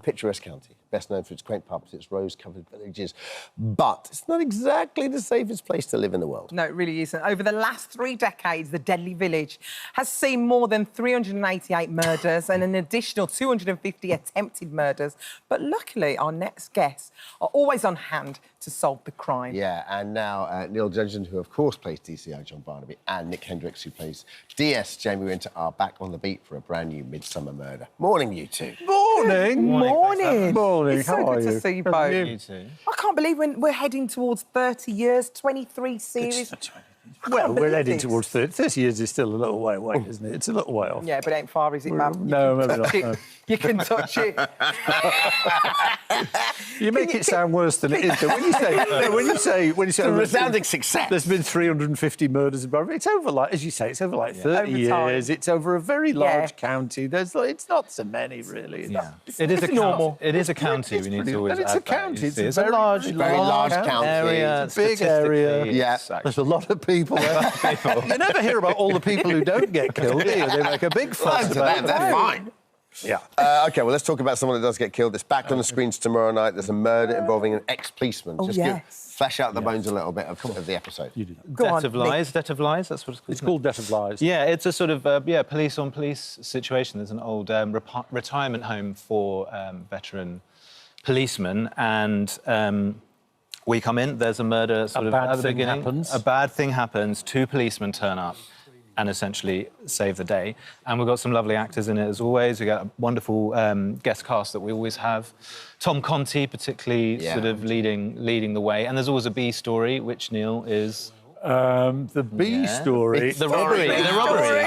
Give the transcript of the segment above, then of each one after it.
picturesque county, best known for its quaint pubs, its rose-covered villages. But it's not exactly the safest place to live in the world. No, it really isn't. Over the last 3 decades, the deadly village has seen more than 388 murders and an additional 250 attempted murders. But luckily, our next guests are always on hand to solve the crime. Yeah, and now Neil Dudgeon, who of course plays DCI John Barnaby, and Nick Hendrix, who plays DS Jamie Winter, are back on the beat for a brand new Midsomer murder. Morning, you two. Morning. Morning. Morning. It's so How good are to you? see you both. You too. I can't believe we're heading towards 30 years, 23 series. Well, we're heading this. towards 30. 30 years is still a little way away, isn't it? It's a little way off. Yeah, but it ain't far, is it, man? No, maybe not. No. You can touch it. You make it sound worse than it is. Though. When you say, It's a resounding success. There's been 350 murders in Barnaby. It's over like, as you say, it's over like 30 years. It's over a very large county. It's not so many really. Yeah. It is a normal. It is a county. We need to always. It's a county. It's a large county. area. It's a big area. Yeah. There's a lot of people there. You never hear about all the people who don't get killed, do you? They make a big fuss about it. They're fine. Yeah. OK, well, let's talk about someone that does get killed. It's back on the screens tomorrow night. There's a murder involving an ex-policeman. Oh, Flesh out the bones a little bit of the episode. You do. Debt of lies. Debt of lies. That's what it's called. It's called Debt of Lies. Yeah, it's a sort of police-on-police situation. There's an old retirement home for veteran policemen, and we come in. There's a murder sort of at the beginning. A bad thing happens. 2 policemen turn up and essentially save the day. And we've got some lovely actors in it as always. We've got a wonderful guest cast that we always have. Tom Conti particularly sort of leading the way. And there's always a B story, which, Neil, is... the B story. The robbery.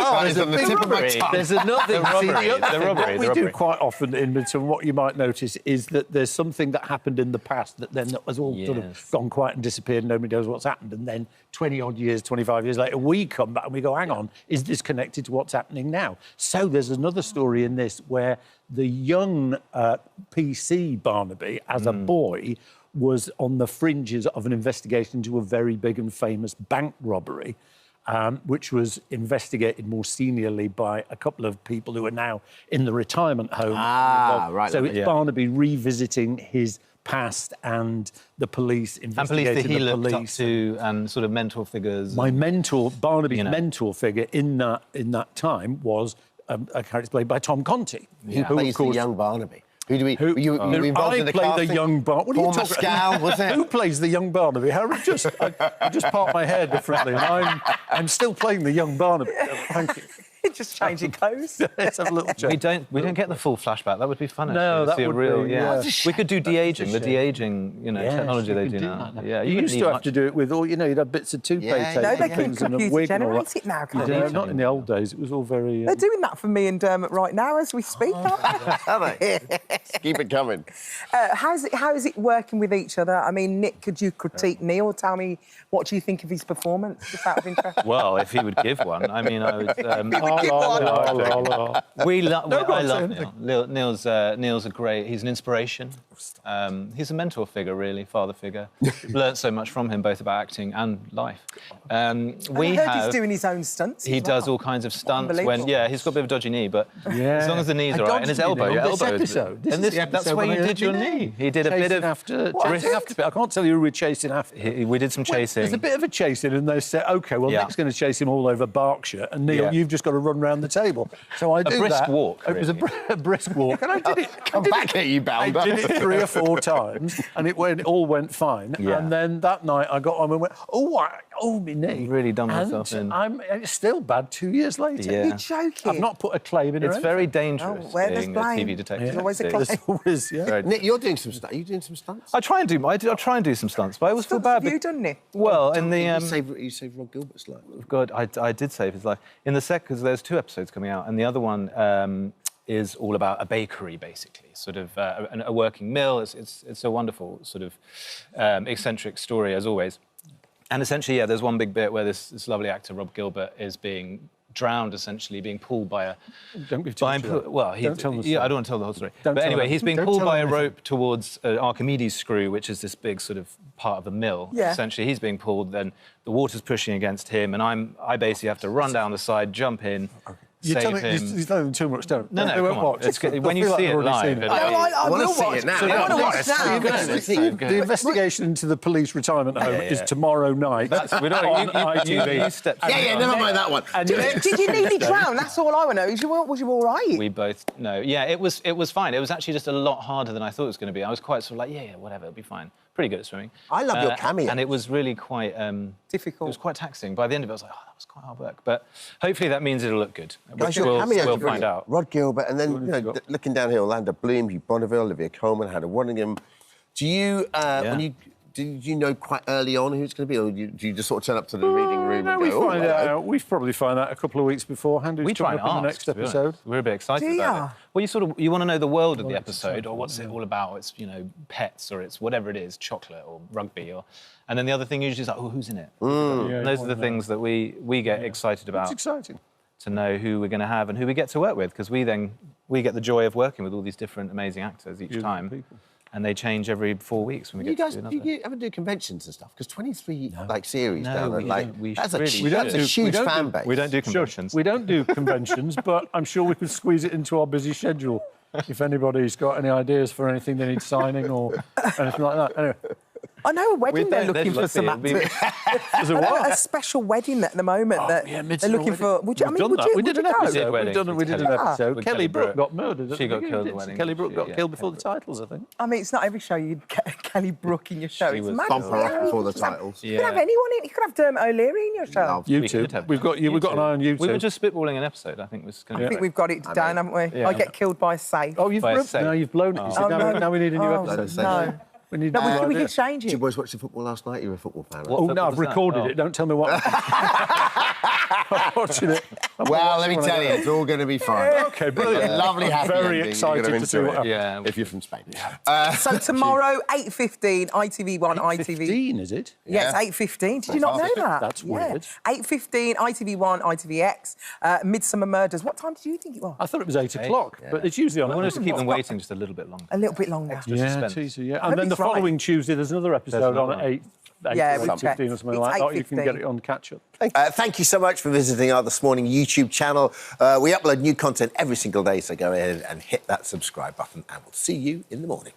Oh, it's on the tip of my tongue. There's another. The robbery. What we do quite often in Midsomer, what you might notice is that there's something that happened in the past that then has all sort of gone quiet and disappeared, and nobody knows what's happened. And then 20-odd years, 25 years later, we come back and we go, hang on, is this connected to what's happening now? So there's another story in this where the young PC Barnaby, as a boy, was on the fringes of an investigation into a very big and famous bank robbery, which was investigated more seniorly by a couple of people who are now in the retirement home. Right. So it's Barnaby revisiting his past and the police investigating and police that he looked up police. to and sort of mentor figures. My mentor, Barnaby's mentor figure in that time was a character played by Tom Conti. Who plays the young Barnaby? Who do we... Were you involved in the play casting? the young Barnaby. What are you talking Pascal, was it? Who plays the young Barnaby? I just part my hair differently, and I'm still playing the young Barnaby. Thank you. Just changing clothes. Let's have a little change. We don't get the full flashback. That would be fun. No, actually, that to see would a real, be, yeah. yeah. We could do de-aging, the de-aging, technology they do now. Yeah, you used to have to do it with all, you'd have bits of toupee tape No, they and can things and a computer wig and all generate that. it now, can't they? Not in the old days. It was all very... They're doing that for me and Dermot right now as we speak, aren't they? Are they? Keep it coming. How is it working with each other? I mean, Nick, could you critique Neil? Tell me, what do you think of his performance, just out of interest? Well, if he would give one, I mean, I would... I love Neil. Neil's a great... He's an inspiration. He's a mentor figure, really, father figure. Learned so much from him, both about acting and life. I heard he's doing his own stunts. He does all kinds of stunts. He's got a bit of a dodgy knee, but as long as the knees are right, and his elbow. This episode. That's why you did your knee. He did a bit of... I can't tell you who we're chasing after. We did some chasing. There's a bit of a chasing, and they said, OK, well, Nick's going to chase him all over Berkshire, and Neil, you've just got to run round the table. So I do that. A brisk walk. It was a brisk walk, and I did it. Come back here, you bounder. I did it 3 or 4 times, and it all went fine. Yeah. And then that night I got on and went, my knee. You've really done myself in. It's still bad 2 years later. Yeah. You're joking. I've not put a claim in. It's very dangerous being a TV detective. There's always a claim. There's always, Nick, you're doing some stunts. Are you doing some stunts? I try and do some stunts, but I always feel bad. What have you done, Nick? Well, in the You saved Rob Gilbert's life. God, I did save his life in the second, because there's 2 episodes coming out, and the other one is all about a bakery, basically, sort of a working mill. It's a wonderful sort of eccentric story, as always. And essentially, there's one big bit where this lovely actor, Rob Gilbert, is being drowned, essentially, being pulled by a... Don't give too much away. Well, don't tell the story. I don't want to tell the whole story. Don't but tell anyway, them. he's being Don't pulled tell by a them rope towards an Archimedes screw, which is this big sort of part of the mill. Yeah. Essentially, he's being pulled, then the water's pushing against him, and I basically have to run down the side, jump in, You're save telling him. you're telling them too much, don't No, they won't come on. watch. It's good. They'll When you feel like see they've it already live, seen it. it- I wanna will see watch it now. I want to watch It's now. so good. The The investigation into the police retirement home is tomorrow night We don't. on You ITV. stepped. Yeah, never mind that one. And Did you nearly drown? That's all I want to know. Was you all right? We both know. Yeah, it was fine. It was actually just a lot harder than I thought it was going to be. I was quite sort of like, yeah, whatever, it'll be fine. Pretty good at swimming. I love your cameo. And it was really quite Difficult. It was quite taxing. By the end of it, I was like, oh, that was quite hard work. But hopefully that means it'll look good. Guys, Which your cameos we'll are brilliant. find out. Rod Gilbert, and then looking down here, Orlando Bloom, Hugh Bonneville, Olivia Colman, Hannah Waddingham. Do you, did you know quite early on who it's going to be, or do you just sort of turn up to the reading room and we go, find out. We probably find out a couple of weeks beforehand who's We try coming and up in the ask, next to be honest. episode. We're a bit excited Do about ya? it. Well, you want to know the world of the episode, or what's it all about. It's pets, or it's whatever it is, chocolate or rugby, and then the other thing usually is like, oh, who's in it? And those are the things that we get excited about. It's exciting. To know who we're going to have and who we get to work with, because we get the joy of working with all these different amazing actors each time. People. And they change every 4 weeks when we You get guys, to do do another. you ever do conventions and stuff? Because 23 series No, down there, we like don't. We that's a really that's a don't. huge fan base. We don't do conventions. We don't do conventions, but I'm sure we could squeeze it into our busy schedule if anybody's got any ideas for anything they need signing or anything like that. Anyway, I know a wedding they're looking for some lucky. It'd actors. there's a I know what? a special wedding at the moment that yeah, they're Midsomer looking for. Would you? I We've mean, done that. We did an go? episode. Weddings We did an with Kelly. episode. With Kelly Kelly Brook Brook. got murdered. She got killed at the didn't wedding. Kelly Brook got Yeah, killed before Kelly the titles, I think. I mean, it's not every show you'd get Kelly Brook in your show. She It's was mad. Bump her off before the You could have- titles. You could have anyone in. You could have Dermot O'Leary in your show. No. You We two. could have We've got you. We've got an eye on you two. We were just spitballing an episode. I think was going to I think we've got it down, haven't we? Yeah. I get killed by a safe. Oh, you've By a blown, safe. no, you've blown it. You said, Oh, now, no. now we need a new Oh, episode. no. We need No, new we ideas. can change Did you it. boys watch the football last night? You're a football fan, right? Oh, football no, I've was that? recorded Oh. it. Don't tell me what. I'm watching it. Well, let me tell you, it's all going to be fine. Okay, brilliant. Lovely, happy Very ending. excited You're gonna to see enjoy what it. happens. Yeah. If you're from Spain. So tomorrow, 8:15, ITV1, ITV. 15, is it? Yes, 8:15. Did you not know that? That's weird. 8:15, ITV1, ITVX, Midsomer Murders. What time did you think it was? I thought it was 8 o'clock, but it's usually on. I wanted to keep them waiting just a little bit longer. A little bit longer. Extra Yeah, suspense. teaser, yeah. hope And then the it's right. following Tuesday, there's another episode another on at one. 8. Yeah, we'll 8:15 check. or something It's like that. You can 8:15. get it on catch-up. Thank you so much for visiting our This Morning YouTube channel. We upload new content every single day, so go ahead and hit that subscribe button, and we'll see you in the morning.